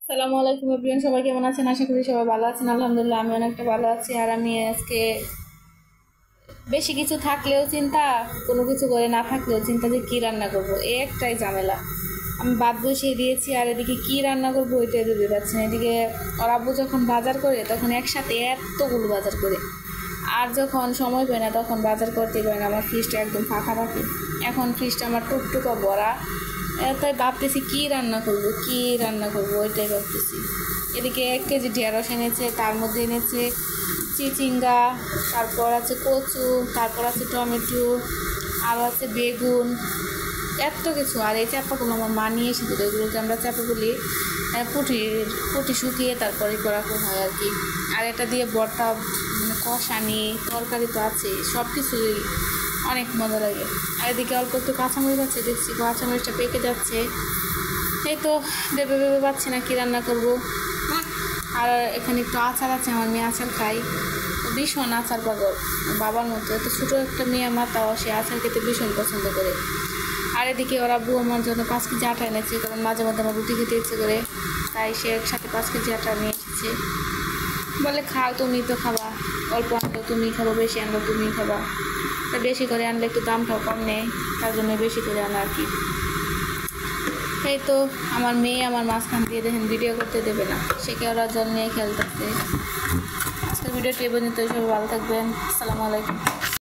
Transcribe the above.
আসসালামু আলাইকুম এভরিওয়ান, সবাই কেমন আছেন? আশা করি সবাই ভালো আছেন। আলহামদুলিল্লাহ আমি অনেকটা ভালো আছি। আর আমি আজকে বেশি কিছু থাকলেও চিন্তা, কোনো কিছু করে না থাকলেও চিন্তা যে কী রান্না করব, এই একটাই ঝামেলা। আমি ভাত বসিয়ে দিয়েছি আর এদিকে কী রান্না করবো ওইটাই ভেবে পাচ্ছি না। এদিকে ওর আব্বু যখন বাজার করে তখন একসাথে এতগুলো বাজার করে, আর যখন সময় পাই না তখন বাজার করতে পারি না। আমার ফ্রিজটা একদম ফাঁকাফাঁকি, এখন ফ্রিজটা আমার টুকটুকা ভরা। তাই ভাবতেছি কী রান্না করবো ওইটাই ভাবতেছি। এদিকে 1 কেজি ঢেঁড়স এনেছে, তার মধ্যে এনেছে চিচিঙ্গা, তারপর আছে কচু, তারপর আছে টমেটো, আরও আছে বেগুন, এত কিছু। আর এই চাপাগুলো আমার মা নিয়ে এসেছিল, এগুলোকে আমরা চাপা বলি। পুঁটি পুঁটি শুকিয়ে তারপরে করা হয় আর কি। আর এটা দিয়ে ভর্তা, মানে কষানি তরকারি তো আছে, সব কিছুই অনেক মজা লাগে। আর এদিকে অল্প একটু কাঁচামরিচ আছে, দেখছি কাঁচামরিচটা পেকে যাচ্ছে। এই তো ভেবে ভেবে পাচ্ছি না কী রান্না করবো। আর এখানে একটু আচার আছে, আমার মেয়ে আচার খাই, ভীষণ আচার পাগল, বাবার মতো। এত ছোটো একটা মেয়ে আমার, তাও সে আচার খেতে ভীষণ পছন্দ করে। আর এদিকে ওর আব্বু আমার জন্য 5 কেজি আটা এনেছে, কারণ মাঝে মধ্যে আমার রুটি খেতে ইচ্ছে করে, তাই সে একসাথে 5 কেজি আটা নিয়ে এসেছে। বলে খাও, তুমি তো খাবা, অল্প আনলেও তুমি খাবো, বেশি আনলেও তুমি খাবা। তা বেশি করে আনলে একটু দামটাও কম নেয়, তার জন্য বেশি করে আনা আর কি। এই তো আমার মেয়ে আমার মাঝখান দিয়ে দেখেন ভিডিও করতে দেবে না, সে কে ওরা জল নিয়ে খেলতেছে। আজকের ভিডিওটি এই পর্যন্ত, সবাই ভালো থাকবেন। আসসালামু আলাইকুম।